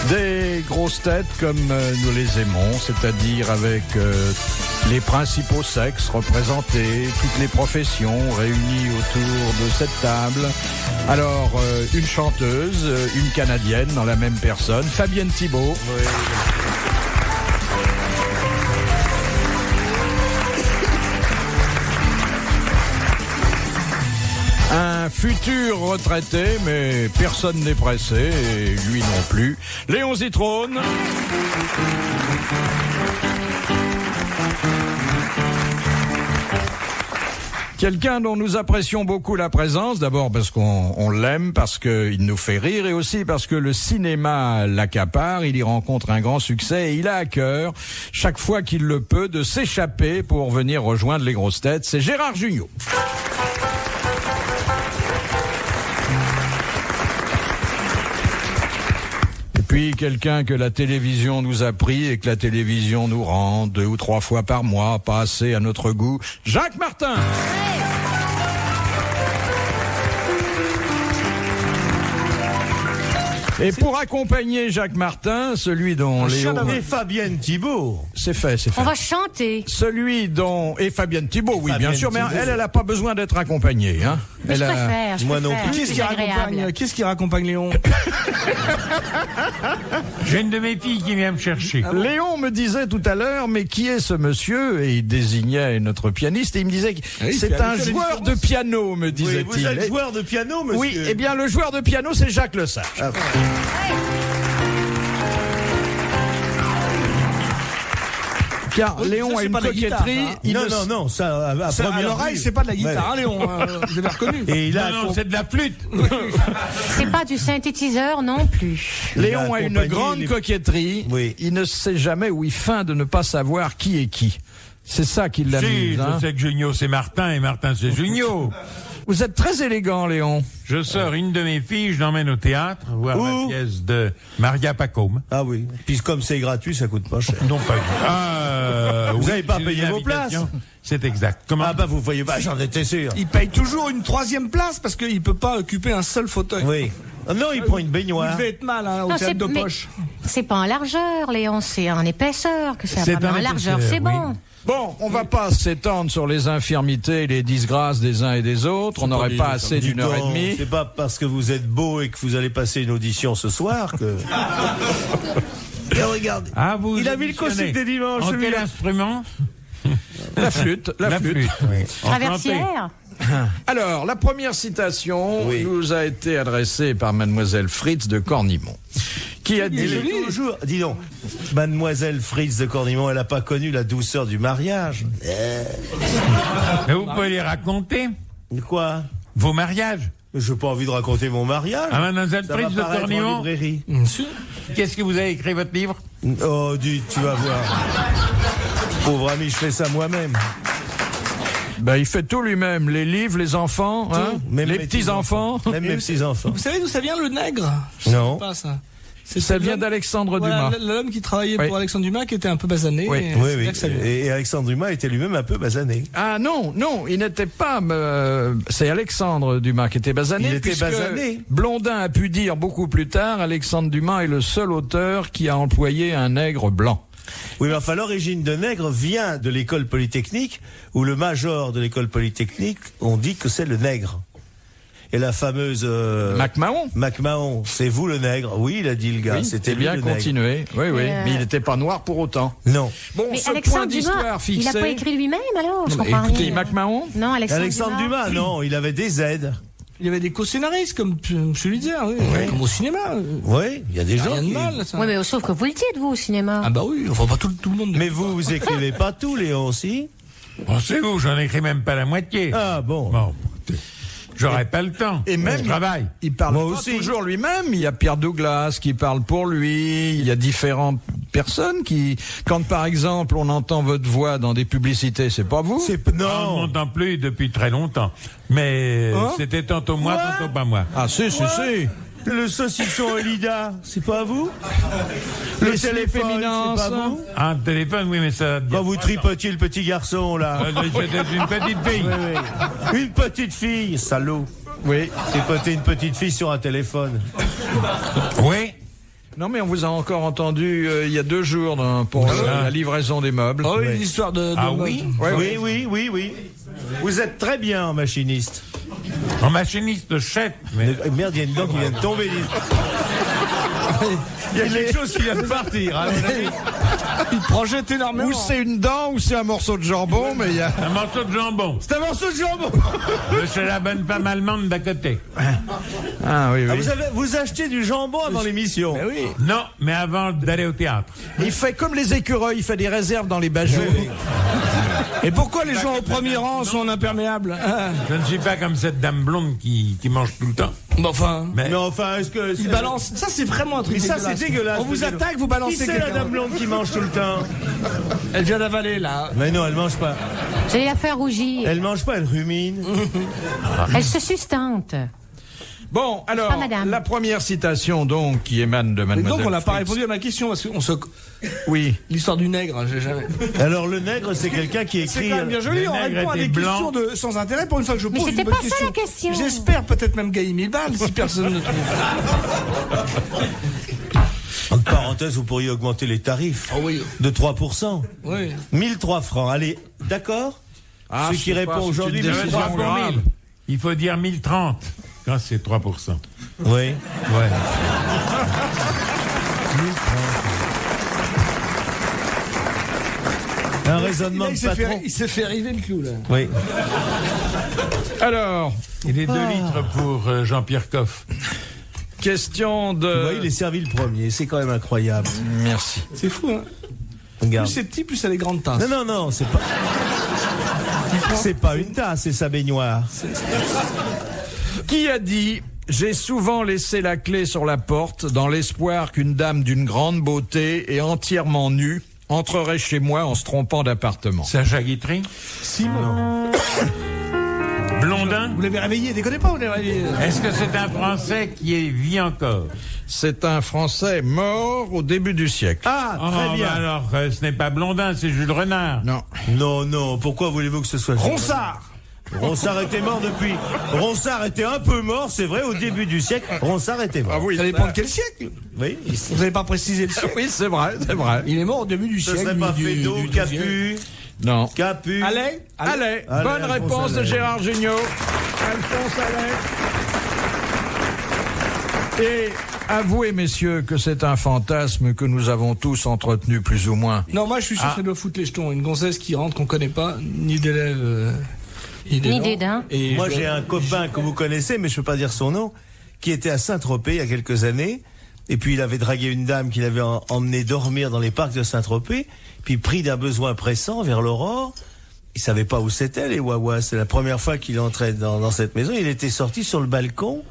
Des grosses têtes comme nous les aimons, c'est-à-dire avec les principaux sexes représentés, toutes les professions réunies autour de cette table. Alors, une chanteuse, une Canadienne dans la même personne, Fabienne Thibault. Oui. Un futur retraité, mais personne n'est pressé, et lui non plus. Léon Zitrone. Quelqu'un dont nous apprécions beaucoup la présence, d'abord parce qu'on l'aime, parce qu'il nous fait rire, et aussi parce que le cinéma l'accapare, il y rencontre un grand succès, et il a à cœur, chaque fois qu'il le peut, de s'échapper pour venir rejoindre les grosses têtes. C'est Gérard Jugnot. Puis quelqu'un que la télévision nous a pris et que la télévision nous rend 2 ou 3 fois par mois, pas assez à notre goût, Jacques Martin. Et pour accompagner Jacques Martin, celui dont Léon... Et Fabienne Thibault. C'est fait. On va chanter. Celui dont... Et Fabienne Thibault, oui, Fabienne bien sûr, mais Thibault. elle n'a pas besoin d'être accompagnée. Hein. Mais je préfère. Moi non plus. Qu'est-ce qui raccompagne Léon? J'ai une de mes filles qui vient me chercher. Léon me disait tout à l'heure, mais qui est ce monsieur? Et il désignait notre pianiste, et il me disait que c'est un joueur de piano, me disait-il. Oui, vous êtes joueur de piano, monsieur? Oui, eh bien, le joueur de piano, c'est Jacques Le Sage. Ah. Car Léon a une coquetterie. Non, ça, à À première l'oreille, vue. c'est pas de la guitare, hein, Léon. Vous avez reconnu. Et il a Non, c'est de la flûte. C'est pas du synthétiseur non plus. Léon a une accompagné grande coquetterie. Oui. Il ne sait jamais où il feint de ne pas savoir qui est qui. C'est ça qui Si, l'amuse. Hein. je sais que Jugnot c'est Martin et Martin c'est Jugnot. Vous êtes très élégant, Léon. Je sors une de mes filles, je l'emmène au théâtre, voir la pièce de Maria Pacôme. Ah oui. Puis comme c'est gratuit, ça coûte pas cher. Non, pas du tout. Vous avez pas j'ai payé une vos places? invitation. C'est exact. Comment? Ah bah vous voyez, j'en étais sûr. Il paye toujours une 3e place parce qu'il peut pas occuper un seul fauteuil. Oui. Ah non, il prend une Il baignoire. devait être mal au Non, théâtre de mais poche. c'est pas en largeur, Léon, c'est en épaisseur que ça C'est va. en En largeur, épaisseur, c'est bon. oui. Bon, on va pas s'étendre sur les infirmités et les disgrâces des uns et des autres. On n'aurait pas assez d'une heure et demie. C'est pas parce que vous êtes beau et que vous allez passer une audition ce soir que... Et regardez. Ah, vous Il a mis le costume des dimanches, En quel celui-là. instrument? La flûte. Oui. Traversière. Alors, la première citation Oui. nous a été adressée par Mademoiselle Fritz de Cornimont, qui a dit... Il est toujours, dis donc, Mademoiselle Fritz de Cornimont, elle a pas connu la douceur du mariage. Mais vous pouvez les raconter, Quoi? vos mariages. J'ai pas envie de raconter mon mariage. Ah, Mademoiselle Ça va Fritz de paraître en Cornimont, librairie. qu'est-ce que vous avez écrit votre livre? Oh, tu vas voir. Pauvre ami, je fais ça moi-même. Ben, il fait tout lui-même, les livres, les enfants, hein, Même les mes petits-enfants. Même mes petits-enfants. Vous savez d'où ça vient le nègre? Non. Je sais pas ça. Ça vient d'Alexandre Voilà, Dumas. l'homme qui travaillait Oui. pour Alexandre Dumas, qui était un peu basané. Oui. et Oui, c'est oui. là que ça vient. Et Alexandre Dumas était lui-même un peu basané. Ah non, il n'était pas... c'est Alexandre Dumas qui était basané. Il était puisque basané. Blondin a pu dire beaucoup plus tard, Alexandre Dumas est le seul auteur qui a employé un nègre blanc. Oui, mais enfin, l'origine de nègre vient de l'école polytechnique, où le major de l'école polytechnique, on dit que c'est le nègre. Et la fameuse... MacMahon. MacMahon, c'est vous le nègre? Oui, il a dit le gars, Oui, c'était lui bien le nègre. continué. Oui, Mais mais il n'était pas noir pour autant. Non. Bon, Mais ce point Alexandre d'histoire Dumas, fixé... il a pas écrit lui-même alors? Je Non, comprends écoutez, rien. MacMahon. Non, Alexandre Dumas, non, il avait des aides. Il y avait des co-scénaristes, comme je lui disais, oui, comme au cinéma. Oui, il y a des gens Rien de qui... mal, ça. Oui, mais sauf que vous le dites, vous, au cinéma. Ah bah oui, enfin pas tout le monde. Mais vous écrivez pas tout, Léon, aussi? Bon, c'est vous, j'en écris même pas la moitié. Ah bon. Bon, écoutez, j'aurais pas le temps. Et même, je travaille. il parle Moi pas aussi. toujours lui-même. Il y a Pierre Douglas qui parle pour lui. Il y a différentes personnes qui, quand par exemple on entend votre voix dans des publicités, c'est pas vous. C'est... On ne Non. m'entend plus depuis très longtemps. Mais c'était tantôt moi, Quoi tantôt pas moi. Ah si. Le saucisson Elida, c'est pas vous? Le Le téléphone, féminin, c'est pas ça. vous? Un téléphone, oui, mais ça... Quand vous tripotiez le petit garçon, là. J'étais une petite fille. Oui, oui. Une petite fille, salaud. Oui. Tripoter une petite fille sur un téléphone. Oui. Non, mais on vous a encore entendu il y a 2 jours pour la livraison des meubles. Oh oui, l'histoire de oui? Oui. Vous êtes très bien, machiniste. En machiniste chète, mais Merde, il y a une dent qui vient de tomber. Il y a quelque chose qui vient de partir. Hein, il projette énormément. Ou c'est une dent, ou c'est un morceau de jambon, mais il y a... un morceau de jambon. c'est un morceau de jambon. C'est la bonne femme allemande d'à côté. Ah oui, oui. Vous achetez du jambon avant l'émission. Mais oui. Non, mais avant d'aller au théâtre. Il fait comme les écureuils, il fait des réserves dans les bajots. Et pourquoi les gens au premier rang sont imperméables? Je ne suis pas comme cette dame blonde qui mange tout le temps. Bon, enfin. Mais Mais enfin, est-ce que... Il balance. Ça, c'est vraiment un truc Mais ça, dégueulasse. c'est dégueulasse. On vous c'est attaque, vous Qui balancez c'est la quelqu'un. dame blonde qui mange tout le temps? Elle vient d'avaler, là. Mais non, elle mange pas. J'allais la faire rougir. Elle mange pas, elle rumine. Elle se sustente. Bon, alors, pas madame. la première citation, donc, qui émane de Et Mademoiselle donc, on n'a pas Fritz. répondu à ma question, parce qu'on se. Oui. L'histoire du nègre, j'ai jamais. Alors, le nègre, c'est quelqu'un qui C'est écrit... quand même bien joli, Le on nègre répond à des était questions blanc. sans intérêt pour une fois que je Mais pose c'était une bonne pas ça, la question. J'espère peut-être même gagner 1000 balles si personne ne trouve. En parenthèse, vous pourriez augmenter les tarifs Oh oui. de 3%. Oui. 1003 francs. Allez, d'accord? Ah, Celui je qui sais répond pas, c'est aujourd'hui, une je 1003 vais décision pour grave. 1000. Il faut dire 1030 quand c'est 3%. Oui. Ouais. Un raisonnement Là, de il patron. s'est fait arriver le clou, là. Oui. Alors, Il est 2 litres pour Jean-Pierre Coff. question Vous voyez, de... il est servi le premier. C'est quand même incroyable. Merci. C'est fou, hein. Regarde. Plus c'est petit, plus elle est grande tasse. Non, c'est pas... C'est pas une tasse, c'est sa baignoire. Qui a dit « J'ai souvent laissé la clé sur la porte dans l'espoir qu'une dame d'une grande beauté et entièrement nue entrerait chez moi en se trompant d'appartement. Sacha Guitry. Simon. Blondin. Vous l'avez réveillé, déconnez pas, vous l'avez réveillé. Est-ce que c'est un Français qui vit encore? C'est un Français mort au début du siècle. Ah, très bien. Bah alors, ce n'est pas Blondin, c'est Jules Renard. Non. Non, pourquoi voulez-vous que ce soit... Ronsard. Ronsard était mort depuis... Ronsard était un peu mort, c'est vrai, au début du siècle. Ronsard était mort. Ah oui, Ça dépend de quel siècle. Oui, Vous n'avez pas précisé le siècle. oui, c'est vrai, c'est vrai. Il est mort au début du ce siècle. serait pas du Fédot, 12e. Capu, Non. Capu... Allez. Allez, Allez, bonne Alphonse réponse de Allais. Gérard Jugnot. Alphonse Allais. Et avouez, messieurs, que c'est un fantasme que nous avons tous entretenu plus ou moins. Non, moi je suis sûr que ça doit foutre les jetons. Une gonzesse qui rentre qu'on connaît pas, ni d'élèves, ni Ni d'édin. Et Moi, j'ai un copain que vous connaissez, mais je peux pas dire son nom, qui était à Saint-Tropez il y a quelques années. Et puis, il avait dragué une dame qu'il avait emmené dormir dans les parcs de Saint-Tropez. Puis, pris d'un besoin pressant vers l'aurore, il savait pas où c'était, les Wawas. C'est la première fois qu'il entrait dans cette maison. Il était sorti sur le balcon,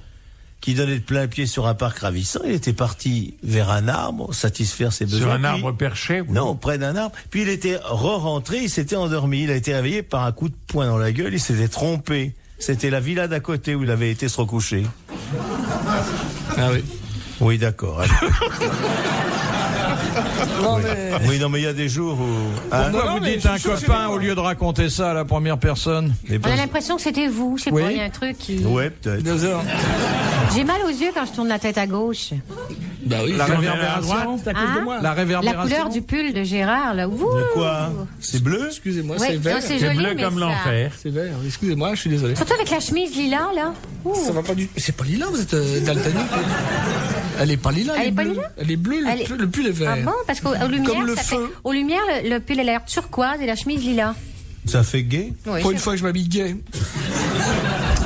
qui donnait de plein pied sur un parc ravissant. Il était parti vers un arbre, satisfaire ses besoins. Sur un Puis- arbre perché? Oui. Non, près d'un arbre. Puis il était re-rentré, il s'était endormi. Il a été réveillé par un coup de poing dans la gueule, il s'était trompé. C'était la villa d'à côté où il avait été se recoucher. Ah oui. Oui, d'accord. allez. Non, mais... Oui, non, mais il y a des jours où... Hein Pourquoi non, vous mais dites je un suis sûr que c'est copain moi. au lieu de raconter ça à la première personne? Mais On pas- a l'impression que c'était vous. Je sais Oui. pas, il y a un truc qui... Ouais, peut-être. 2 heures. J'ai mal aux yeux quand je tourne la tête à gauche. Bah oui. La Si on est à réverbération? C'est à cause Hein de moi. La La réverbération? couleur du pull de Gérard, là. Ouh. De quoi? C'est bleu? Excusez-moi, Ouais, c'est vert. non, c'est C'est joli, bleu mais comme ça- l'enfer. C'est vert. Excusez-moi, je suis désolé. Surtout avec la chemise lilas, là. Ouh. Ça va pas du. C'est pas lilas, vous êtes daltonique. Elle est pas lilas. Elle est pas bleue. lilas Elle est bleue. Elle est- Le pull est vert. Ah bon? Parce qu'aux lumières, Comme le ça feu. fait... Aux lumières, le pull a l'air turquoise et la chemise lilas. Ça fait gay? Oui, Pour une fois que je m'habille gay.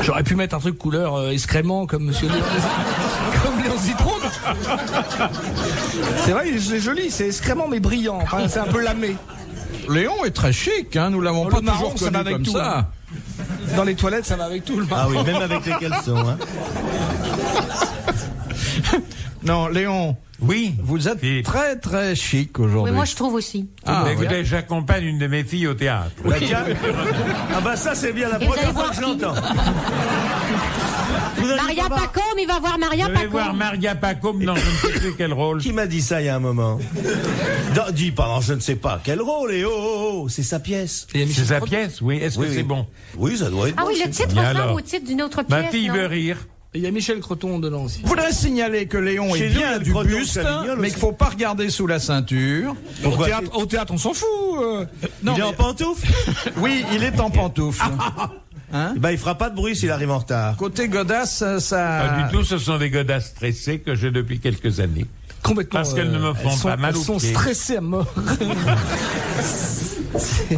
J'aurais pu mettre un truc couleur excrément comme Monsieur Léon. Comme Léon Citron. C'est vrai, il est joli, c'est excrément mais brillant. Enfin, c'est un peu lamé. Léon est très chic, hein, nous l'avons Le pas marron, toujours ça connu va avec comme tout, ça. hein. Dans les toilettes, ça va avec tout le Ah marron. oui, même avec les caleçons, hein. Non, Léon, Oui. vous êtes Philippe. très très chic Oui, aujourd'hui. moi, je trouve aussi. Ah, Écoutez, ouais. j'accompagne une de mes filles au théâtre. La Diane. Ah bah ça, c'est bien la Et vous première allez fois voir que je qui l'entends. Vous n'allez Maria pas voir- Pacôme, il va voir Maria Je vais voir Pacôme. Maria Pacôme dans je ne sais plus quel rôle. Qui m'a dit ça il y a un moment? Dis, pardon, je ne sais pas. Quel rôle, et c'est sa pièce. Et il y a C'est Michel sa Proto. pièce, oui. Est-ce Oui, que oui. c'est bon? Oui, ça doit être Ah bon, oui, le c'est- titre Bien ressemble alors. au titre d'une autre Ma pièce. fille non? veut rire. Et il y a Michel Creton dedans aussi. Je voudrais signaler que Léon Chez est nous, il y bien a le du Creton buste, Savignol mais aussi. qu'il faut pas regarder sous la ceinture. Au théâtre, on s'en fout. Non, Il est mais- en pantoufle. Oui, il est en pantoufle. Il fera pas de bruit s'il arrive en retard. Côté Godasse, ça... Pas du tout, ce sont des godasses stressées que j'ai depuis quelques années. Complètement. Parce qu'elles ne me font pas mal Elles aux sont pieds. stressées à mort.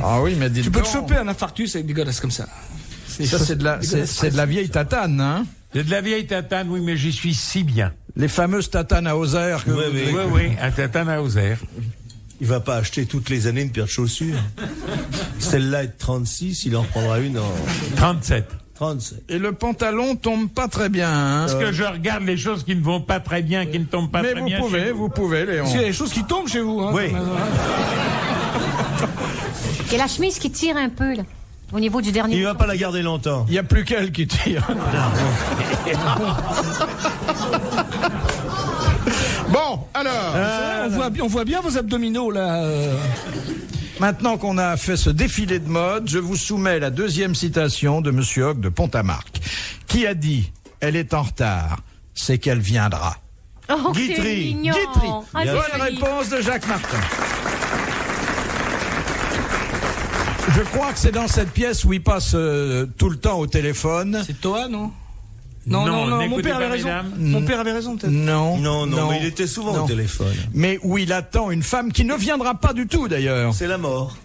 Ah oui, mais dis Tu peux te donc. choper un infarctus avec des godasses comme ça. Ça, c'est de la vieille tatane, hein. C'est de la vieille tatane, oui, mais j'y suis si bien. Les fameuses tatanes à Auxerre que Ouais, vous- oui. Oui, oui, un tatane à Auxerre. Il va pas acheter toutes les années une paire de chaussures. Celle-là est de 36, il en prendra une en 37. 37. Et le pantalon tombe pas très bien, hein. Parce que je regarde les choses qui ne vont pas très bien, qui ne tombent pas Mais très bien. chez vous pouvez, Léon. Parce qu'il y a des choses qui tombent chez vous. Hein, Oui. quand même, hein. Il y a la chemise qui tire un peu, là. Au niveau du dernier. Il va pas la garder longtemps. Il y a plus qu'elle qui tire. Bon, alors, On voit bien vos abdominaux là. maintenant qu'on a fait ce défilé de mode, je vous soumets la deuxième citation de Monsieur Hoc de Pont-à-Marc, qui a dit « Elle est en retard, c'est qu'elle viendra Oh, c'est Guitry. mignon. Guitry. Ah, Bien. c'est Bonne joli. réponse de Jacques Martin. Je crois que c'est dans cette pièce où il passe tout le temps au téléphone. C'est toi, non? Non, Mon n'écoutez père pas avait les raison. dames. Mon père avait raison, peut-être. Non, Non, mais il était souvent non. au téléphone. Mais où il attend une femme qui ne viendra pas du tout d'ailleurs. C'est la mort.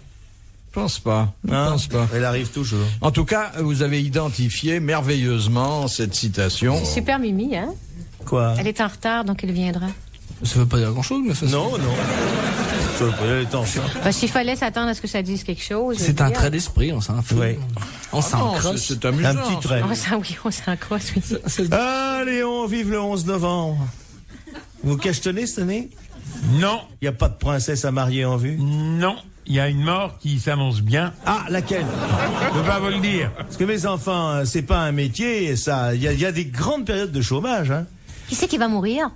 Je pense pas. Je Hein pense pas. Elle arrive toujours. En tout cas, vous avez identifié merveilleusement cette citation. Super Mimi, hein. Quoi? Elle est en retard, donc elle viendra. Ça veut pas dire grand-chose, mais Non. Elle est en retard. Ben, s'il fallait s'attendre à ce que ça dise quelque chose. je c'est veux un dire. trait d'esprit, on s'en fout. Ouais. On s'en Non, crosse. c'est amusant. Un petit trait. On s'en crosse, oui. Ah, Léon, vive le 11 novembre. Vous cachetonnez cette année? Non, Il n'y a pas de princesse à marier en vue? non, il y a une mort qui s'annonce bien. Ah, laquelle? Je peux pas vous le dire. Parce que mes enfants, c'est pas un métier, ça. Il y a des grandes périodes de chômage, hein. Qui c'est qui va mourir?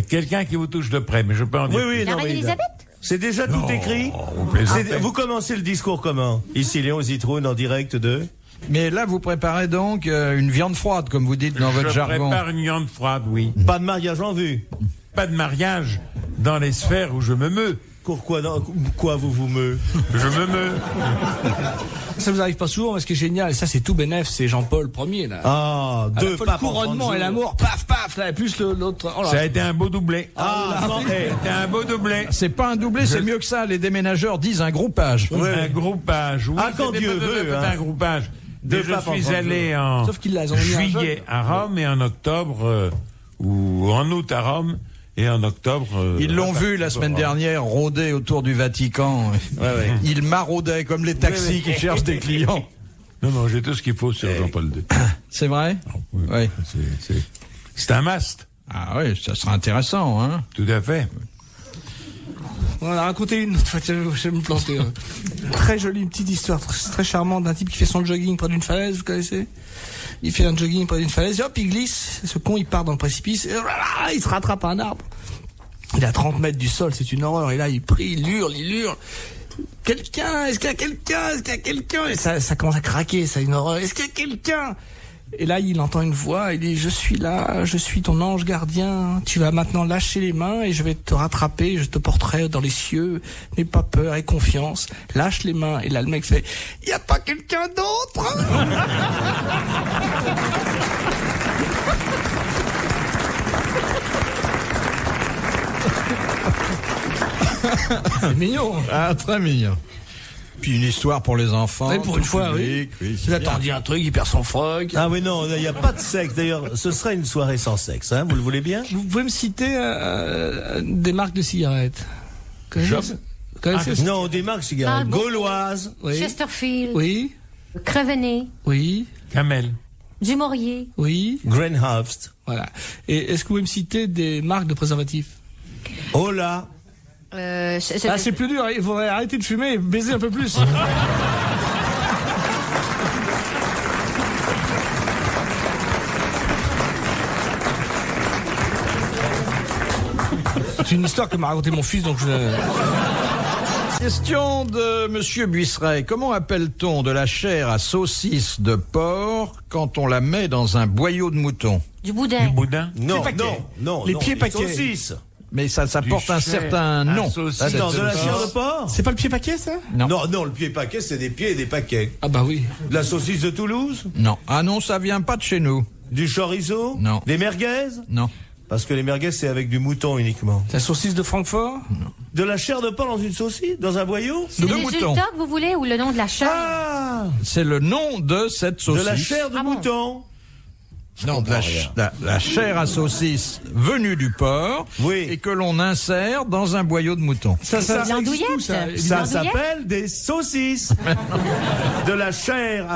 Quelqu'un qui vous touche de près, mais je peux en dire. Oui, La non, reine mais Elisabeth? c'est déjà tout écrit. vous plaisantez. Vous commencez le discours comment? Ici, Léon Zitrone en direct de... Mais là, vous préparez donc une viande froide, comme vous dites dans votre Je jargon. prépare une viande froide, oui. Pas de mariage en vue. Pas de mariage dans les sphères où je me meus. Pourquoi quoi vous meut? Je me meus. Ça vous arrive pas souvent, mais ce qui est génial, et ça c'est tout bénef, c'est Jean-Paul Ier là. Ah, À la deux fois le papes en 30 couronnement jours. et l'amour, paf paf, là, et plus l'autre. Oh là. Ça a été un beau doublé. C'était un beau doublé. C'est pas un doublé, c'est mieux que ça. Les déménageurs disent un groupage. Un groupage. Oui, Ah, quand c'était Dieu pas tout à veut, fait hein. un groupage. Deux Et je papes en suis 30 allé jours. en Sauf qu'ils les ont mis un juillet à Rome et en octobre, ou en août à Rome et en octobre. Ils l'ont à vu la semaine dernière rôder autour du Vatican. ouais. Ils maraudaient comme les taxis qui cherchent des clients. Non, j'ai tout ce qu'il faut sur Jean-Paul II. C'est vrai? Oui. C'est un must, Ah oui, ça sera intéressant, hein. tout à fait. On a raconté une autre fois, tiens, je vais me planter. Très jolie, une petite histoire très charmante d'un type qui fait son jogging près d'une falaise, vous connaissez? Il fait un jogging près d'une falaise, et hop, il glisse, ce con, il part dans le précipice, et voilà, il se rattrape à un arbre. Il est à 30 mètres du sol, c'est une horreur, et là, il prie, il hurle. Quelqu'un, est-ce qu'il y a quelqu'un, est-ce qu'il y a quelqu'un? Et ça commence à craquer, c'est une horreur, est-ce qu'il y a quelqu'un? Et là, il entend une voix, il dit, je suis là, je suis ton ange gardien, tu vas maintenant lâcher les mains et je vais te rattraper, je te porterai dans les cieux, n'aie pas peur et confiance, lâche les mains. Et là, le mec fait, y a pas quelqu'un d'autre? C'est mignon. Ah, très mignon. Puis une histoire pour les enfants. Ouais, pour une fois, public, c'est Il bien. attendit un truc, il perd son froc. Ah oui, non, il n'y a pas de sexe. D'ailleurs, ce sera une soirée sans sexe, hein. Vous le voulez bien? Vous pouvez me citer des marques de cigarettes? Connaissez- Connaissez Non, des marques cigarettes Marlboro. gauloises. Oui. Chesterfield. Oui. Crevenet. Oui. Kamel. Du Maurier. Oui. Greenhouse. Voilà. Et est-ce que vous pouvez me citer des marques de préservatifs? Oh là. C'est plus dur, il faudrait arrêter de fumer et baiser un peu plus. C'est une histoire que m'a raconté mon fils, donc je... Question de Monsieur Buisseret. Comment appelle-t-on de la chair à saucisse de porc quand on la met dans un boyau de mouton? Du boudin. Du boudin? Non, paquets. non, Les pieds paquets. saucisses. Mais ça Du porte un chair certain à nom. saucisse. Ça, Dans c'est- de la chair de porc. C'est pas le pied paquet, ça? Non. Non, le pied paquet, c'est des pieds et des paquets. Ah bah oui. De la saucisse de Toulouse. Non. Ah non, ça vient pas de chez nous. Du chorizo. Non. Des merguez. Non. Parce que les merguez, c'est avec du mouton uniquement. La saucisse de Francfort? De la chair de porc dans une saucisse? Dans un boyau? C'est de le mouton. résultat que vous voulez ou le nom de la chair? Ah! C'est le nom de cette De saucisse. la chair de Ah bon? mouton. Non, de la chair à saucisse venue du porc. Oui. Et que l'on insère dans un boyau de mouton. Ça existe L'andouillette. où, ça Ça L'andouillette. s'appelle des saucisses. De la chair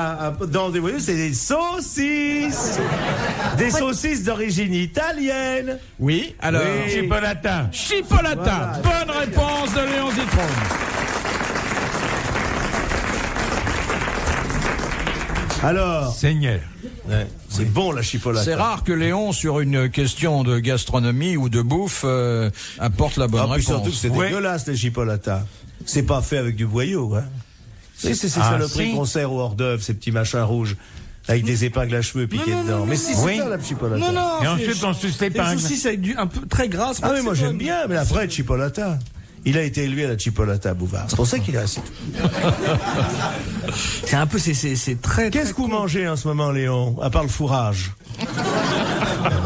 dans des voyous, c'est des saucisses. Des saucisses d'origine italienne. Oui, alors. Oui. Chipolata. Chipolata. Voilà. Bonne réponse de Léon Zitrone. Alors, Seigneur. ouais, c'est bon la chipolata. C'est rare que Léon, sur une question de gastronomie ou de bouffe, apporte la bonne Ah, puis réponse. surtout que c'est Ouais. dégueulasse les chipolatas. C'est pas fait avec du boyau, hein. C'est ces Ah, saloperies si. qu'on sert au hors d'œuvre, ces petits machins rouges, avec des épingles à cheveux piquées Non, non, dedans. non, Mais non, si, oui. c'est ça la chipolata. Non, non. Et ensuite, on suce l'épingle. Les saucisses avec un peu très grasse. Ah oui, moi j'aime bien, mais la vraie chipolata. Il a été élevé à la chipolata, Bouvard. C'est pour ça qu'il est assis. C'est un peu, c'est très. Qu'est-ce que vous mangez en ce moment, Léon, à part le fourrage?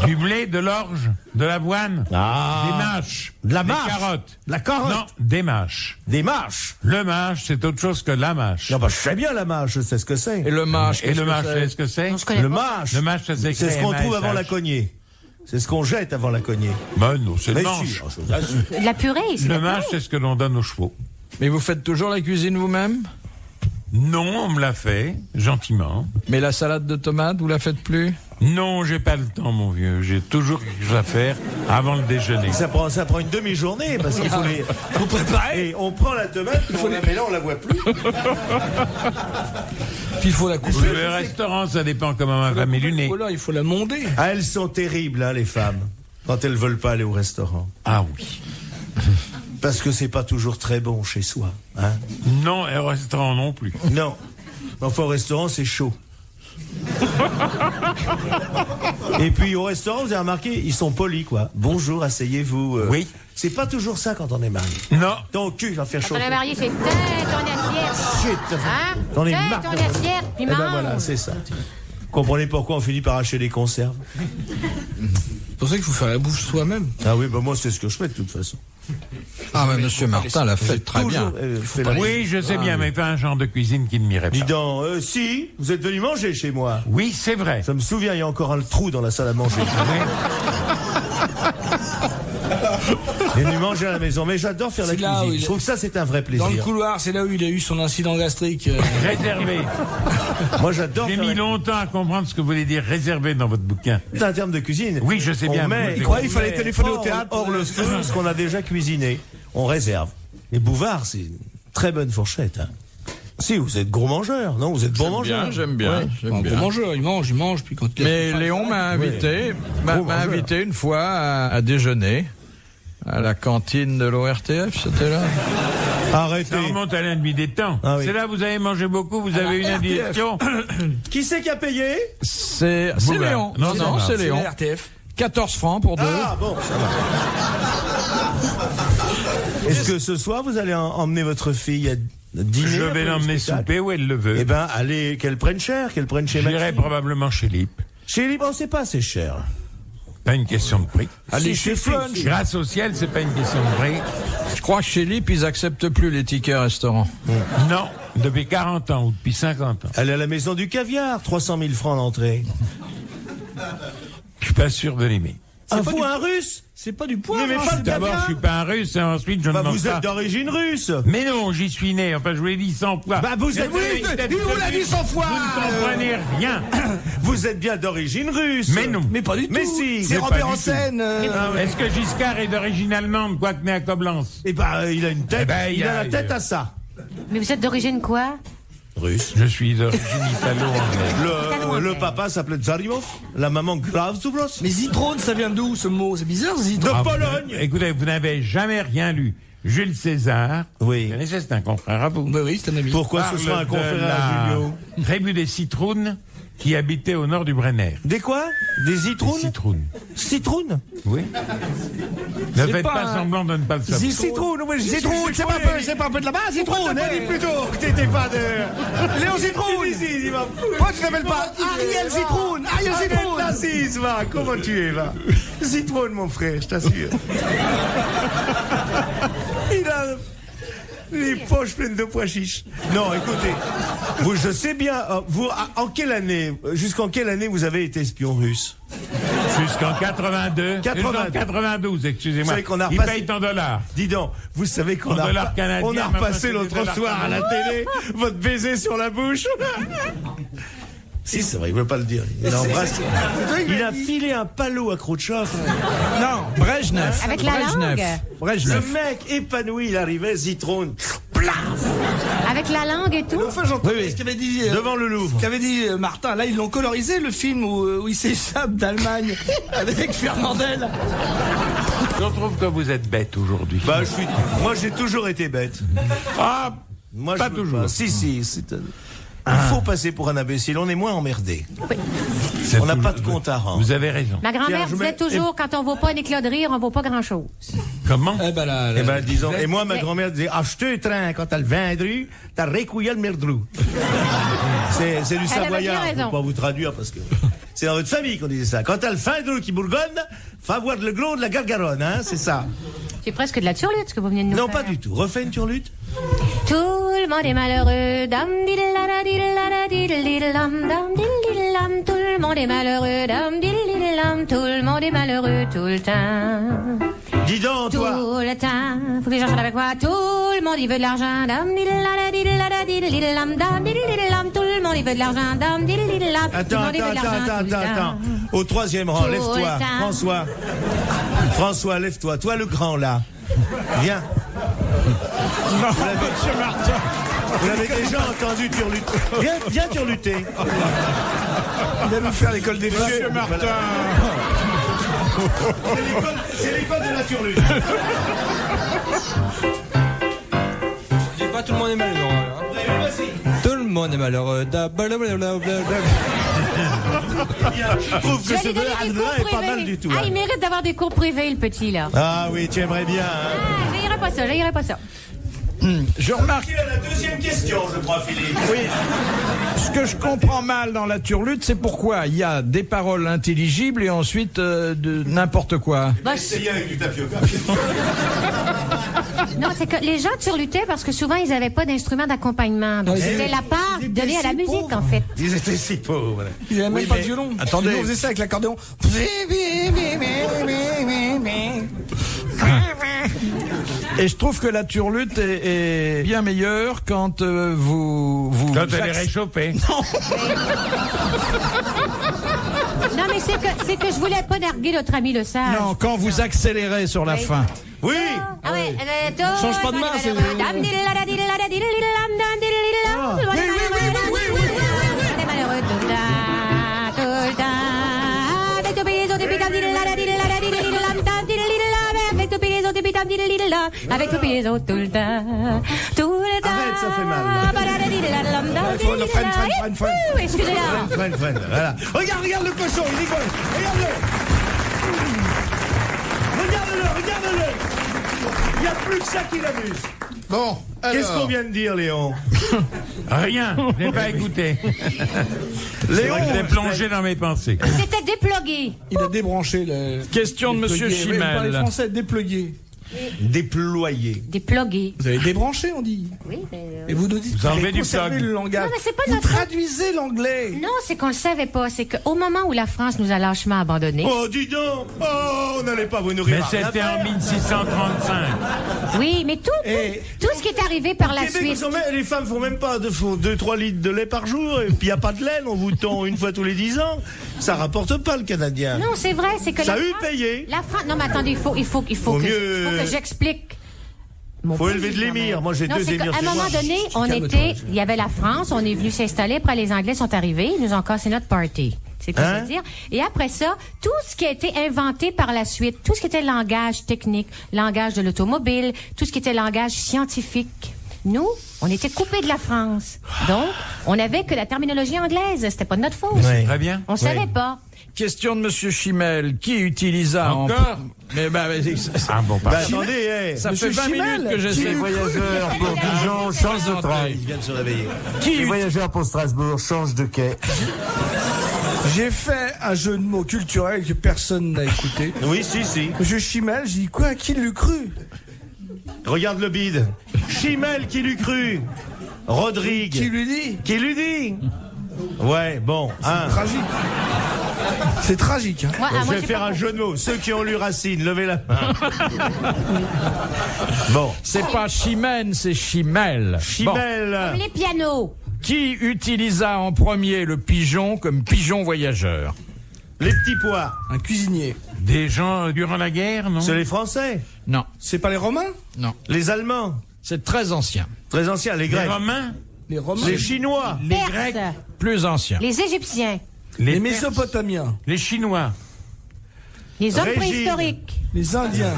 Du blé, de l'orge, de l'avoine, Ah. des mâches, De la des mâche. carottes. De la carotte. Non, des mâches. Des mâches. Le mâche, c'est autre chose que la mâche. Non, bah, je sais bien la mâche, je sais ce que c'est. Et le mâche. Et qu'est-ce le que mâche, c'est est-ce que c'est? Non, je connais Le pas. mâche. Le mâche, ça s'écrit C'est ce qu'on trouve avant la MASH. cognée. C'est ce qu'on jette avant la cognée. Ben non, c'est le Mais manche. si, je vous assure. De la purée, c'est Le la mâche, purée. c'est ce que l'on donne aux chevaux. Mais vous faites toujours la cuisine vous-même? Non, on me l'a fait, gentiment. Mais la salade de tomates, vous la faites plus? Non, j'ai pas le temps, mon vieux. J'ai toujours quelque chose à faire avant le déjeuner. Ça prend une demi-journée parce qu'il faut les. Faut préparer. Et on prend la tomate, on la met là, on la voit plus. Puis il faut la couper. Le restaurant, ça dépend comment ma femme est lunée. Oh là, il faut la monder. Ah, elles sont terribles, hein, les femmes, quand elles veulent pas aller au restaurant. Ah oui. Parce que c'est pas toujours très bon chez soi. Hein. Non, et au restaurant non plus. Non. Enfin, au restaurant, c'est chaud. Et puis au restaurant, vous avez remarqué, ils sont polis, quoi. Bonjour, asseyez-vous. Oui. C'est pas toujours ça quand on est marié. Non. Ton cul, va faire chaud. Quand on est marié, c'est teint ton assiette. Chut. Hein? On est Teint marre ton de- assiette, puis Eh ben mange. voilà, c'est ça. Vous comprenez pourquoi on finit par acheter des conserves? C'est pour ça qu'il faut faire la bouffe soi-même. Ah oui, bah moi c'est ce que je fais de toute façon. Ah, mais monsieur Martin l'a fait très bien. Fait la- Oui, je sais bien, mais pas un genre de cuisine qui ne m'irait Dis pas. donc, si, vous êtes venu manger chez moi. Oui, c'est vrai. Je me souviens, il y a encore un trou dans la salle à manger. Il est venu manger à la maison, mais j'adore faire la C'est là où cuisine. il Je est- trouve que ça c'est un vrai Dans le plaisir. couloir, c'est là où il a eu son incident gastrique. Réservé. Moi j'adore J'ai faire mis la... longtemps à comprendre ce que voulait dire réservé dans votre bouquin. C'est un terme de cuisine. Oui, je sais bien. On met, Il croyait qu'il fallait met téléphoner au hors- théâtre. Hors le feu, ce qu'on a déjà cuisiné. On réserve. Et Bouvard, c'est une très bonne fourchette. Hein. Si, vous êtes gros mangeur, non? Vous êtes bon mangeur. J'aime bien. Un gros mangeur, il mange, puis quand il Mais Léon m'a invité, Gros m'a mangeur. invité une fois à déjeuner à la cantine de l'ORTF, c'était là. Arrêtez. Ça remonte à la nuit des temps. Ah oui. C'est là, vous avez mangé beaucoup, vous avez une indigestion. Qui c'est qui a payé? C'est Bouvard. Léon. Non, Non, non, c'est c'est Léon. la RTF. 14 francs pour deux. Ah bon, ça va. Est-ce que ce soir vous allez emmener votre fille à dîner? Je après vais le l'emmener spectacle souper où elle le veut. Eh ben, allez, qu'elle prenne cher, qu'elle prenne chez J'irai Maxime. probablement chez Lip. Chez Libre, c'est pas assez cher. Pas une question de prix. Allez Si, chez si, Flunch. si. Grâce au ciel, c'est pas une question de prix. Je crois que chez Lip, ils acceptent plus les tickets restaurants. Non, depuis 40 ans ou depuis 50 ans. Elle est à la maison du caviar, 300 000 francs d'entrée. Je suis pas sûr de l'aimer. Ah, vous, un russe? C'est pas du poivre. Mais hein, pas c'est de de la D'abord, bien. je suis pas un russe et ensuite, je Bah, ne mange vous pas. êtes d'origine russe. Mais non, j'y suis né. Enfin, je vous l'ai dit 100 fois. Bah, vous êtes, Mais oui, peut-être il vous l'a dit 100 fois. Vous ne comprenez rien. vous êtes bien d'origine russe. Mais non. Mais pas du tout. Mais si. C'est Mais Robert pas du Hossein. Est-ce que Giscard est d'origine allemande, quoique né à Coblence? Eh ben, il a une tête. Eh ben, il a la tête à ça. Mais vous êtes d'origine quoi? Russe. Je suis d'origine italo-anglaise. Le papa s'appelait Zarimov, la maman Gravzubros. Mais Zitrone, ça vient d'où ce mot? C'est bizarre, De Zitrone. Pologne. Écoutez, vous n'avez jamais rien lu. Jules César. Oui. Vous connaissez, c'est un confrère à vous. Oui, c'est un ami. Pourquoi Parle ce soit un de confrère à Julio? la tribu des Citrounes qui habitait au nord du Brenner. Des quoi? Des Les citrounes? Citrounes. Citrounes? Oui. Ne C'est faites pas pas un- semblant de ne pas le savoir. Citrounes, oui, Citrouille, c'est pas un peu de là-bas, Citrouille, T'as pas dit plutôt que t'étais pas de... Léon Citrouille. Pourquoi tu t'appelles pas Ariel Citrouille? Ariel Citrouille! Narcisse, va, comment tu es, va? Citrouille, mon frère, je t'assure. Il a les poches pleines de pois chiches. Non, écoutez, vous, je sais bien, vous, en quelle année, jusqu'en quelle année vous avez été espion russe? Jusqu'en 82. 92, excusez-moi. Vous savez qu'on a Il repassé- paye en dollars. Dis donc, vous savez qu'on En dollars canadiens, on a maintenant, repassé c'est des l'autre dollars soir à la télé votre baiser sur la bouche. Si, c'est vrai, il veut pas le dire. Il a embrassé. Il a filé un palot à Khrouchtchev. Non, Brejnev. Avec la Brejnev. langue. Le Brejnev. mec épanoui, il arrivait, Zitrone, Avec la langue et tout. Enfin, j'entends ce qu'avait dit... devant le Louvre. Ce qu'avait dit Martin, là ils l'ont colorisé le film où il s'échappe d'Allemagne avec Fernandel. Je trouve que vous êtes bête aujourd'hui. Bah, moi, j'ai toujours été bête. Ah, Moi, Pas je veux toujours. Si, il faut passer pour un imbécile, on est moins emmerdé. c'est On n'a tout- pas de compte à rendre. Vous avez raison. Ma grand-mère Tiens, je disait mets- toujours, quand on vaut pas un éclat de rire, on vaut pas grand-chose. Comment Eh ben là, Eh ben, disons, et moi, ma grand-mère disait, achetez un train quand t'as le vindru, t'as récouillé le merdrou. C'est du Elle avait savoyard, bien faut raison. pas vous traduire parce que c'est dans votre famille qu'on disait ça. Quand t'as le vindru qui bourgonne, faut avoir le gros de la gargaronne, hein, c'est ça. C'est presque de la turlute, ce que vous venez de nous Non, faire. pas du tout. Refais une turlute. Tout le monde est malheureux. Dam diddlada diddlada diddliddlam, dam diddliddlam. Tout le monde est malheureux. Dam diddliddlam. Tout le monde est malheureux tout le temps. Dis donc, toi. Tout le temps. Faut que les gens chantent avec moi. Tout le monde il veut de l'argent. Dam diddlada diddlada diddliddlam, dam diddliddlam. Tout le monde il veut de l'argent. Dam diddliddlam. Tout le Attends, monde il veut de l'argent tout le temps. Au troisième rang, Tout lève-toi. le temps. François. François, lève-toi. Toi, le grand, là. Viens. Monsieur Martin. Vous l'avez déjà entendu turluter. Viens turluter. il va nous faire l'école des Monsieur filles. Martin. C'est l'école de la turlute. Je dis pas tout le monde est malheureux. Hein. Vas-y. Tout le monde est malheureux. Je trouve que Je ce lui donne des blabla cours est pas mal privés. du tout. Ah, hein. il mérite d'avoir des cours privés, le petit, là. Ah oui, tu aimerais bien. Hein. Ah, je n'irai pas ça. Je remarque, La deuxième question, je crois, Philippe. oui, ce que je comprends mal dans la turlute, c'est pourquoi il y a des paroles intelligibles et ensuite de n'importe quoi. Bah, Essayez avec du tapioca. non, c'est que les gens turlutaient parce que souvent, ils n'avaient pas d'instrument d'accompagnement. Donc, c'était la part donnée à la musique, en fait. Ils étaient si pauvres. Il avait même Oui, pas mais de violon. attendez. Nous, on faisait ça avec l'accordéon. Et je trouve que la turlute est bien meilleure quand vous Quand elle est réchauffée. Non, mais c'est que je voulais pas narguer notre ami le sage. Non, quand vous accélérez sur la Oui. fin. Oui. Ah ouais, Change pas de main, c'est- Dam diddlada diddlada diddliddlam, dam diddliddlam. Tout le monde est malheureux, on est malheureux tout le temps, tout le temps. Avec tout pays, on dit dam diddlada diddlada diddliddlam, dam diddliddlam. Avec tout pays, on dit dam diddliddlam. Avec tout pays, on tout le temps, tout le temps. Arrête, ça fait mal. Badadadiddladlam, dam Il faut le freine, diddliddlam. freine, freine. Ouh, excusez-la. Freine, voilà. Regarde le cochon, il rigole. Regarde-le. Regarde-le. Il n'y a plus que ça qui l'amuse. Bon, Qu'est-ce qu'on vient de dire, Léon? Rien, je n'ai pas écouté. Léon, J'étais plongé dans mes pensées. C'était déplugué. Il a débranché le. question de Monsieur déplugué. Oui, vous parlez Chimel. français, déplugué. Déployé. Déplugué. Vous avez débranché, on dit. Oui, mais... Et vous nous dites Vous enlevez qu'il du conservez plug. le langage. Non, mais c'est pas vous notre- traduisez l'anglais. Non, c'est qu'on le savait pas. C'est qu'au moment où la France nous a lâchement abandonnés. Oh, dis donc. Oh, on n'allait pas vous nourrir. Mais à rien c'était faire. en 1635. Oui, mais tout ce qui est arrivé par la Québec, suite. les femmes font même pas 2-3 litres de lait par jour, et puis il n'y a pas de laine, on vous tond une fois tous les 10 ans. Ça rapporte pas le Canadien. Non, c'est vrai, c'est que Ça la a eu France- payé. La France. Non, mais attendez, il faut Faut que, mieux- il faut que j'explique. Mon Faut pays, élever de quand l'émir. même. Moi, j'ai Non, 2 c'est émirs qu'à chez un moment moi. donné, il y avait la France, on est venu s'installer, après les Anglais sont arrivés, ils nous ont cassé notre party. C'est ce que je veux dire. Et après ça, tout ce qui a été inventé par la suite, tout ce qui était langage technique, langage de l'automobile, tout ce qui était langage scientifique, nous, on était coupés de la France. Donc, on n'avait que la terminologie anglaise. C'était pas de notre faute. Ouais. Très bien. On savait pas. Question de Monsieur Chimel, qui utilisa Encore Ah bon, Bah, attendez, ça Monsieur fait 20 Chimel, minutes que qui j'essaie. lui Voyageurs pour Dijon, change de train. il vient de se réveiller. Les voyageurs pour Strasbourg, change de quai. J'ai fait un jeu de mots culturel que personne n'a écouté. Oui, si. Monsieur Chimel, j'ai dit quoi? Qui l'eût cru? Regarde le bide. Chimel qui l'eût cru. Rodrigue. Qui lui dit? Qui lui dit? Ouais, bon. Tragique. C'est tragique. Hein. Moi, Je moi, vais j'ai faire pas un compris. jeu de mots. Ceux qui ont lu Racine, levez la main. Bon. C'est pas Chimène, c'est Chimel. Bon. Chimel. Les pianos. Qui utilisa en premier le pigeon comme pigeon voyageur? Les petits pois. Un cuisinier. Des gens durant la guerre, non? C'est les Français. Non, C'est pas les Romains? non. Les Allemands. C'est très ancien. Très anciens. Les Les Grecs. Romains? Les Romains. Les Chinois. Les Perses. Grecs? Plus ancien. Les Égyptiens. Les Perses? Mésopotamiens. Les Chinois? Les hommes Régine. préhistoriques. Les Indiens.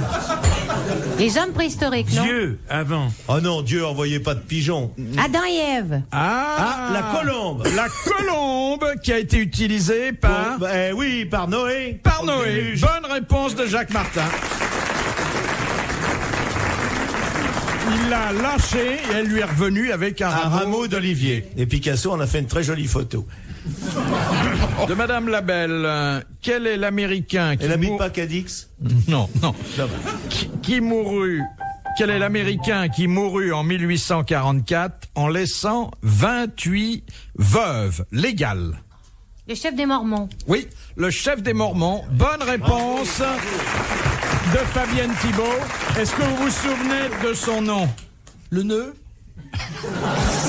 Les hommes préhistoriques, non? Dieu, avant. Oh non, Dieu envoyait pas de pigeons. Adam et Ève. Ah, la colombe. La colombe qui a été utilisée par... Oui, par Noé. Par Au Noé. déluge. Bonne réponse de Jacques Martin. Il l'a lâchée et elle lui est revenue avec un Un rameau rameau d'olivier. Et Picasso en a fait une très jolie photo. de Madame Labelle. Quel est l'Américain qui Elle habite pas Cadix? Non, non. Ça va. Qui mourut... Quel est l'Américain qui mourut en 1844 en laissant 28 veuves légales? Le chef des Mormons. Oui, le chef des Mormons. Bonne réponse de Fabienne Thibault. Est-ce que vous vous souvenez de son nom? Le nœud.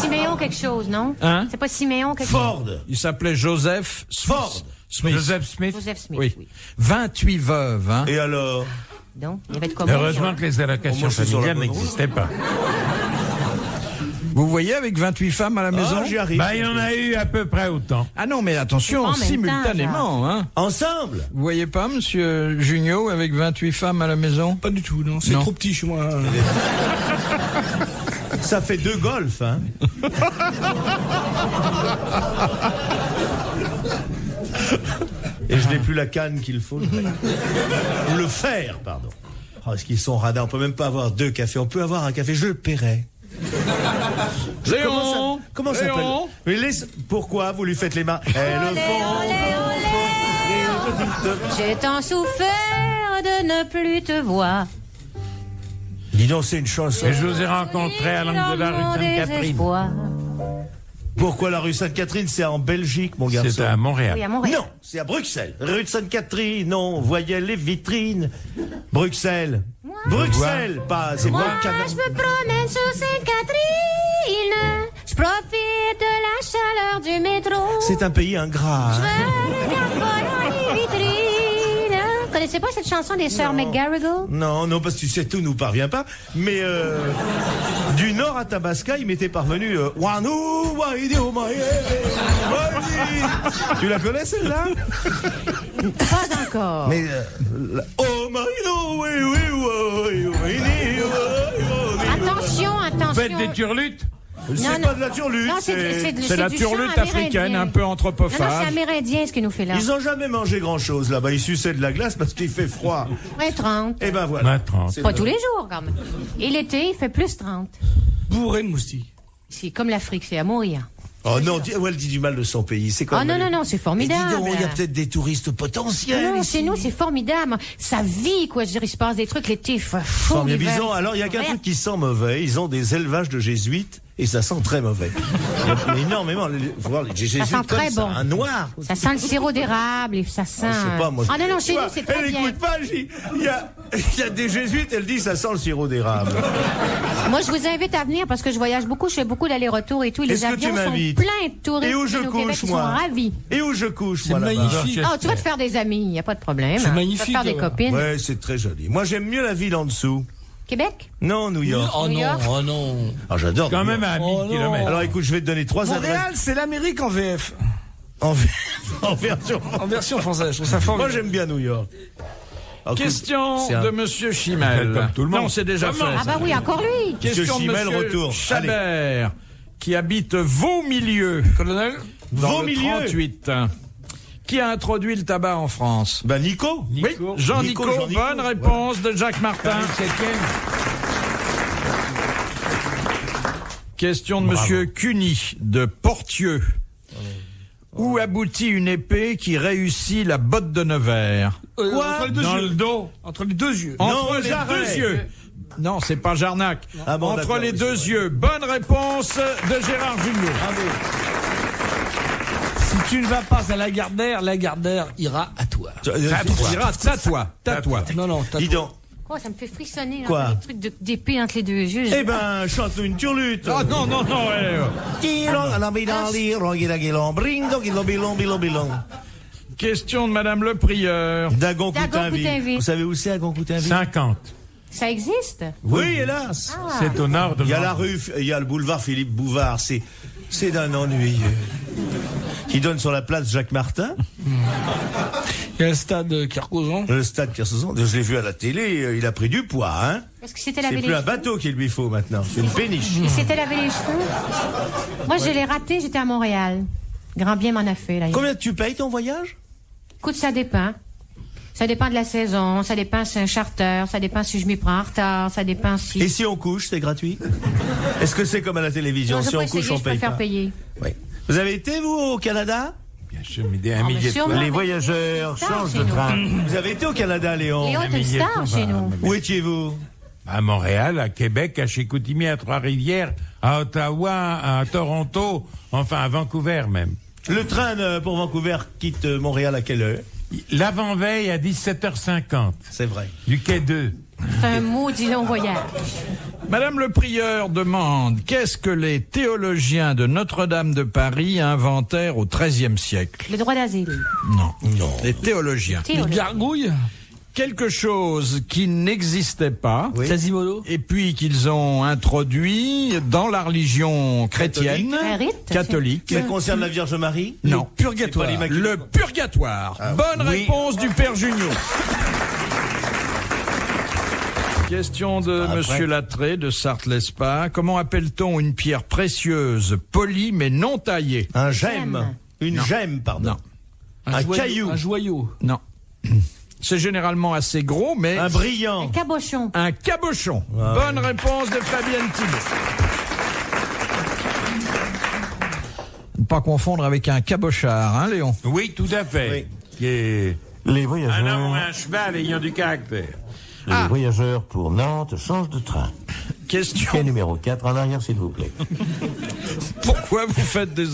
Siméon quelque chose, non? Hein? C'est pas Siméon quelque chose? Ford. Il s'appelait Joseph Smith. Ford. Smith. Joseph Smith? Joseph Smith, Oui. oui. 28 veuves, hein? Et alors? Donc, il y avait de comment? Heureusement que les allocations Moi, je suis sur la familiales bonne route. n'existaient pas. Vous voyez avec 28 femmes à la maison? Ah, j'y arrive. Bah, il y en a eu à peu près autant. Ah non, mais attention, En même temps, simultanément, hein? Ensemble. Vous voyez pas, monsieur Junio, avec 28 femmes à la maison? Pas du tout, non. C'est Non. trop petit chez moi. Ça fait 2 golfs, hein. Et je n'ai plus la canne qu'il faut. Ou le fer, pardon. Oh, est-ce qu'ils sont radins? On peut même pas avoir 2 cafés. On peut avoir un café. Je le paierai. Léon! Comment ça s'appelle? Léon! Mais pourquoi vous lui faites les mains? Elles Olé, font. olé, olé. J'ai tant souffert de ne plus te voir. Dis donc, c'est une chanson. Et je vous ai rencontré à l'angle de la Dans mon rue Sainte-Catherine. désespoir. Pourquoi la rue Sainte-Catherine? C'est en Belgique, mon garçon. C'était à Montréal. Oui, à Montréal. Non, c'est à Bruxelles. Rue de Sainte-Catherine, on voyait les vitrines. Bruxelles. Bruxelles, pas. C'est Moi, pas le Canada. je me promène sur Sainte-Catherine. Je profite de la chaleur du métro. C'est un pays ingrat. Je hein. me regarde pas dans les vitrines. Vous connaissez pas cette chanson des sœurs McGarrigle? Non, non, parce que tu sais, tout nous parvient pas. Mais du nord à Tabasca, il m'était parvenu. Wanou, waidio, maye, wai. Tu la connais celle-là? Pas encore. Mais oh maïdo, oui, oui, oui, oui, oui. Attention, attention. Faites des turlutes? C'est Non, pas non. de la turlute. Non, c'est la du turlute chant africaine, amérindien. un peu Non, non, anthropophage. c'est amérindien ce qu'il nous fait là. Ils ont jamais mangé grand-chose là-bas. Ils suçaient de la glace parce qu'il fait froid. Ouais, 30. Et ben voilà. 30. C'est Pas le- tous les jours quand même. Et l'été, il fait plus 30. Bourré de moustiques. C'est comme l'Afrique, c'est à mourir. Oh non, elle dit du mal de son pays. C'est comme. Oh non, non, non, c'est Et formidable. dis donc, il y a peut-être des touristes potentiels. Non, ici. chez nous, c'est formidable. Ça vit, quoi. Je veux dire, il se passe des trucs l'été, il fait chaud. Non, mais l'hiver, ils ont, alors il y a qu'un vert. truc qui sent mauvais. Ils ont des élevages de jésuites et ça sent très mauvais. Mais énormément. Faut voir les jésuites sent comme très ça, bon. un noir. Ça sent le sirop d'érable et ça sent. Je sais pas, moi. Ah non, non, chez Tu nous, vois, c'est très elle bien. écoute pas. Il y a des jésuites. Elle dit ça sent le sirop d'érable. Moi, je vous invite à venir parce que je voyage beaucoup, je fais beaucoup d'allers-retours et tout. Les Est-ce que tu avions sont m'invites? pleins de touristes. Et où je au Québec, couche, ils moi? sont ravis. Et où je couche, C'est moi, là-bas? magnifique. Oh, tu vas te faire des amis, il n'y a pas de problème. C'est hein. magnifique, Tu vas te faire des là-bas. copines. Ouais, c'est très joli. Moi, j'aime mieux la ville en dessous. Québec? Non, New York. Oh New non, York. oh non. Ah, j'adore. Quand New même York. à 1000 Oh non. km. Alors, écoute, je vais te donner 3 adresses. Montréal, c'est l'Amérique en VF. En version. En version française, je trouve ça Moi, formidable. j'aime bien New York. Ah, Question c'est un- de Monsieur Chimel. Comme tout le monde. Non, c'est déjà fait. Ah bah oui, encore lui. Question de Chimel Monsieur retourne. Chabert, qui habite Vaumilieu, Colonel, dans le Vaumilieu. 38. Qui a introduit le tabac en France? Bah, Nico. Oui, Jean-Nico, Nico. bonne réponse de Jacques Martin. Question de Monsieur Cuny, de Portieux. Où aboutit une épée qui réussit la botte de Nevers? entre les deux Dans yeux. le dos. Entre les deux yeux. Entre Non, les Jarret. deux yeux. Non, c'est pas Jarnac. Ah bon, Entre d'accord, les oui, deux c'est yeux. Bonne réponse de Gérard Jugnot. Si tu ne vas pas à Lagardère ira à toi. Ira, tatoua. Non, non, t'as Dis donc. Oh, ça me fait frissonner. Quoi Là, les trucs d'épée entre les deux yeux. Eh ben, chante-nous une turlute. Ah non, non, non. Question de Madame le Prieur. Dagon Coutainville. Coutainville. Vous savez où c'est, Dagon Coutainville? 50. Ça existe? Oui, hélas. C'est au nord de Il y a la Nantes. rue, il y a le boulevard Philippe Bouvard. C'est d'un ennuyeux. Qui donne sur la place Jacques Martin, Il y a le stade Carcosan. le stade Kersozon. Je l'ai vu à la télé, il a pris du poids, hein. Est-ce que c'était C'est laver les plus un cheveux? bateau qu'il lui faut maintenant, c'est une péniche. Il s'était lavé les cheveux? Moi, je l'ai raté, j'étais à Montréal. Grand bien m'en a fait, là. Combien tu payes ton voyage? Écoute, ça dépend. Ça dépend de la saison, ça dépend si c'est un charter, ça dépend si je m'y prends en retard, ça dépend si... Et si on couche, c'est gratuit? Est-ce que c'est comme à la télévision? Non, je Si peux on couche, essayer, on je paye préfère pas. payer. Oui. Vous avez été, vous, au Canada? Bien sûr, mais un Ah, millier mais de sûrement. fois. Les voyageurs Star changent chez de nous. train. Vous avez été au Canada, Léon? Léon est une millier de star fois, chez nous. Où étiez-vous? À Montréal, à Québec, à Chicoutimi, à Trois-Rivières, à Ottawa, à Toronto, enfin à Vancouver même. Le train pour Vancouver quitte Montréal à quelle heure? L'avant-veille à 17h50, C'est vrai. du quai 2. C'est un maudit long voyage. Madame le Prieur demande qu'est-ce que les théologiens de Notre-Dame de Paris inventèrent au XIIIe siècle? Le droit d'asile. Non. Les théologiens. Les Théologie. gargouilles. Quelque chose qui n'existait pas. Oui. Quasimodo. Et puis qu'ils ont introduit dans la religion chrétienne, Un rite, catholique. Ça concerne la Vierge Marie? Non. Purgatoire. C'est pas l'Immaculée. Le purgatoire. Bonne oui. réponse du Père Jugnot. Question de Monsieur Lattré de Sarthe-l'Espa. Comment appelle-t-on une pierre précieuse, polie mais non taillée? Un gemme. Une gemme, pardon. Non. Un joyau- caillou. Un joyau. Non. C'est généralement assez gros, mais Un brillant. Cabochon. un cabochon. Bonne réponse de Fabienne Thibault. Ne pas confondre avec un cabochard, hein, Léon? Oui, tout à fait. Qui est Les un homme ou voyageurs, un cheval ayant du caractère. les voyageurs pour Nantes changent de train. Quai Question. numéro 4 en arrière, s'il vous plaît. Pourquoi vous faites des...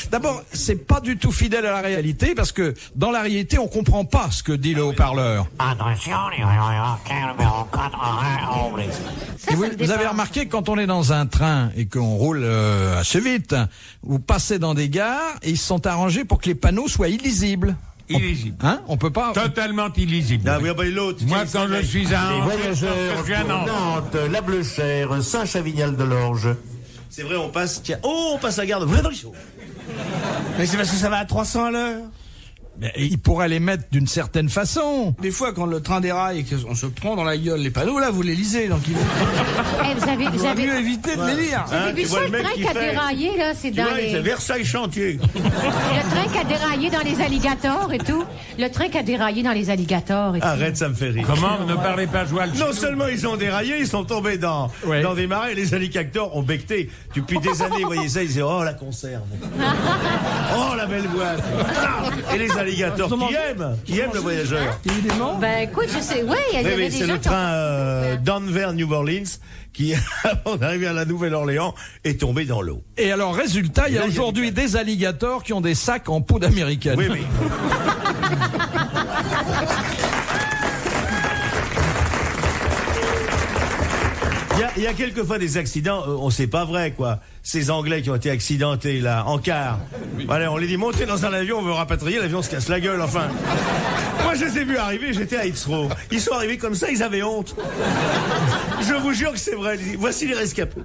D'abord, c'est pas du tout fidèle à la réalité, parce que dans la réalité, on comprend pas ce que dit le haut-parleur. Attention, les voyageurs, quai numéro 4 en arrière, ouvrez. Ça, Et vous, c'est le vous avez départ. remarqué que quand on est dans un train et qu'on roule assez vite, vous passez dans des gares et ils se sont arrangés pour que les panneaux soient illisibles. Illisible. Hein? On peut pas... Totalement illisible. Ah oui, bah, l'autre. Moi, quand je suis à Les Angers, voyageurs je suis à pour Nantes. Nantes, La Bleuchère, Saint-Chavignal-de-Lorge. C'est vrai, on passe. Tiens. Oh, on passe la garde. Mais c'est parce que ça va à 300 à l'heure. Mais ils pourraient les mettre d'une certaine façon. Des fois, quand le train déraille et qu'on se prend dans la gueule les panneaux, là, vous les lisez. Donc, il Eh, vous vaut avez mieux éviter de les lire. Vous avez vu tu vois ça, le le mec train qui qui a fait- déraillé, là, c'est Tu dans vois, il fait les... Versailles chantier. Le train qui a déraillé dans les alligators et tout. Le train qui a déraillé dans les alligators et tout. Arrête, ça me fait rire. Comment ne parlez pas joual? Non seulement ils ont déraillé, ils sont tombés dans des marais. Les alligators ont becté. Depuis des années, vous voyez ça, ils disaient oh la conserve, oh la belle boîte. Et les alligators qui aiment le voyageur. Évidemment. Ben, écoute, je sais, ouais, il y Oui, avait oui, des c'est gens le qui ont- train Denver-New Orleans qui, avant d'arriver à la Nouvelle-Orléans, est tombé dans l'eau. Et alors, résultat, il y Et a là, il y a aujourd'hui des alligators qui ont des sacs en peau d'américaine. Oui, oui. Il y a quelquefois des accidents, on sait pas vrai, quoi. Ces Anglais qui ont été accidentés, là, en car. Allez, on les dit, montez dans un avion, on veut rapatrier, l'avion se casse la gueule, enfin. Moi, je les ai vus arriver, j'étais à Heathrow. Ils sont arrivés comme ça, ils avaient honte. Je vous jure que c'est vrai. Voici les rescapés.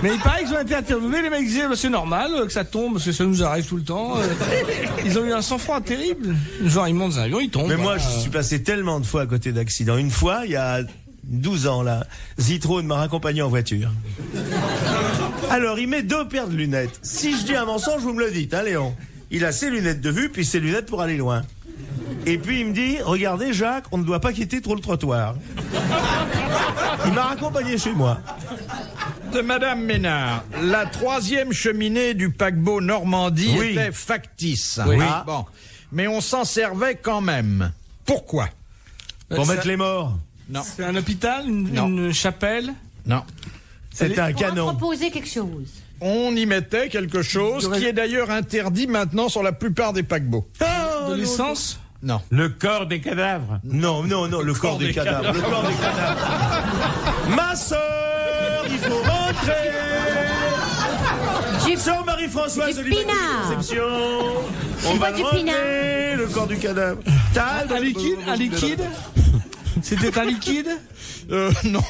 Mais il paraît qu'ils ont été interviewés, les mecs disaient, bah, c'est normal que ça tombe, parce que ça nous arrive tout le temps. Ils ont eu un sang-froid terrible. Genre, ils montent dans un avion, ils tombent. Mais moi, je suis passé tellement de fois à côté d'accidents. Une fois, il y a 12 ans, là, Zitrone m'a raccompagné en voiture. Alors, il met 2 paires de lunettes. Si je dis un mensonge, vous me le dites, hein, Léon. Il a ses lunettes de vue, puis ses lunettes pour aller loin. Et puis, il me dit, regardez, Jacques, on ne doit pas quitter trop le trottoir. Il m'a raccompagné chez moi. De Madame Ménard, la 3e cheminée du paquebot Normandie Oui. était factice. Oui. Bon. Mais on s'en servait quand même. Pourquoi? Pour mettre les morts. Non. C'est un hôpital, une chapelle. Non. C'était un Pour en canon. proposer quelque chose. On y mettait quelque chose qui est d'ailleurs interdit maintenant sur la plupart des paquebots. De l'essence. Non. Le corps des cadavres. Non, le corps des cadavres. Le corps des cadavres. Ma sœur, il faut rentrer. Sœur Marie-Françoise Du de l'Immaculée pinard. Conception. On C'est va pas du rentrer pinard. le corps du cadavre. Un liquide. C'était un liquide. Non.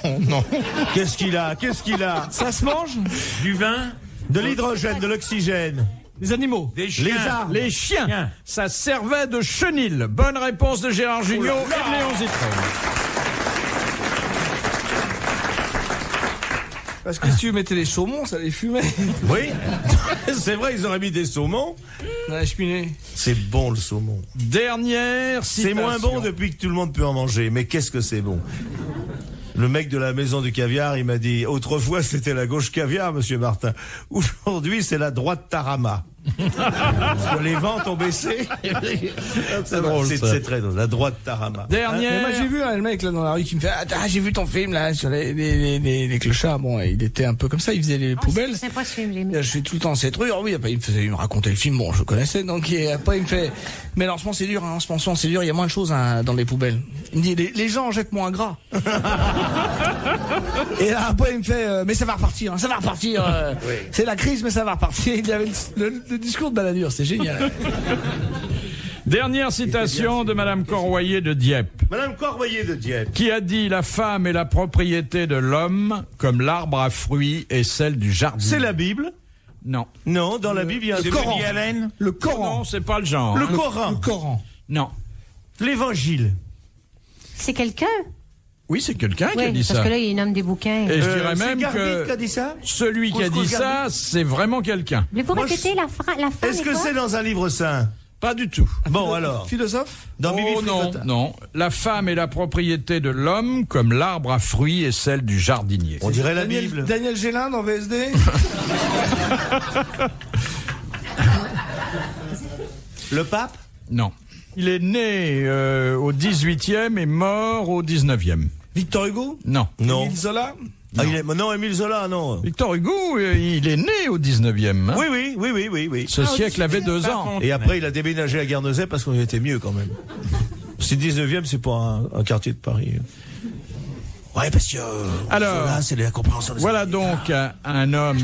Qu'est-ce qu'il a? Ça se mange. Du vin. De l'hydrogène, de l'oxygène. Les animaux. Des chiens. Les arbres. Les chiens. Tiens. Ça servait de chenil. Bonne réponse de Gérard Jugnot et de Léon Zitrone. Parce que si tu mettais les saumons, ça les fumait. Oui. C'est vrai, ils auraient mis des saumons. Dans la cheminée. C'est bon le saumon. Dernière C'est citation. moins bon depuis que tout le monde peut en manger. Mais qu'est-ce que c'est bon. Le mec de la maison du caviar, il m'a dit, autrefois c'était la gauche caviar, monsieur Martin. Aujourd'hui, c'est la droite tarama. Parce que les ventes ont baissé. C'est drôle, ça. C'est très drôle. La droite tarama. Mais Dernière. moi j'ai vu un mec là dans la rue qui me fait j'ai vu ton film là sur les clochards. Bon, il était un peu comme ça, il faisait les poubelles. C'est pas ce film, j'ai mis. Je fais tout le temps cette rue. Oui, après il me racontait le film. Bon, je connaissais. Donc et après il me fait mais alors en ce moment c'est dur. En ce moment c'est dur. Il y a moins de choses dans les poubelles. Il me dit les gens jettent moins gras. Et là après il me fait mais ça va repartir. Ça va repartir. C'est la crise mais ça va repartir. Il y avait le discours de Balladur. C'est génial. Dernière citation de Madame Corroyer de Dieppe, Madame Corvoyer de Dieppe. qui a dit: la femme est la propriété de l'homme, comme l'arbre à fruits est celle du jardin. C'est la Bible? Non. Non, dans la Bible, il y a le un Coran. Woody Allen. Le Coran. Non, c'est pas le genre. Le hein. Coran. Le Coran. Non. L'Évangile. C'est quelqu'un? Oui, c'est quelqu'un qui a Oui, dit parce ça. que là, il nomme des bouquins. Et je dirais c'est même Garbit que qui a dit ça? celui qui a dit ça, c'est vraiment quelqu'un. Voulez-vous Moi, répéter la fin? Est-ce que c'est dans un livre saint? Pas du tout. Bon, alors. Philosophe. Dans Bibi Oh non, Fricotta. non. La femme est la propriété de l'homme, comme l'arbre à fruits est celle du jardinier. On dirait la Bible. Daniel Gélin dans VSD. Le pape? Non. Il est né au 18e et mort au 19e. Victor Hugo. Non. Non. Émile Zola. Ah, non, Émile Zola, non. Victor Hugo, il est né au 19e. hein. Oui. Ce siècle avait 2 ans. Et après, il a déménagé à Guernesey parce qu'on y était mieux quand même. C'est 19e, c'est pas un quartier de Paris. Ouais, parce que. Alors, Zola, c'est la compréhension des voilà donc un homme.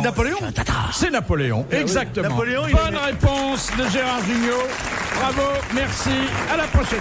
Napoléon. C'est Napoléon, exactement. Napoléon, il Bonne est- réponse de Gérard Jugnot. Bravo, merci. À la prochaine.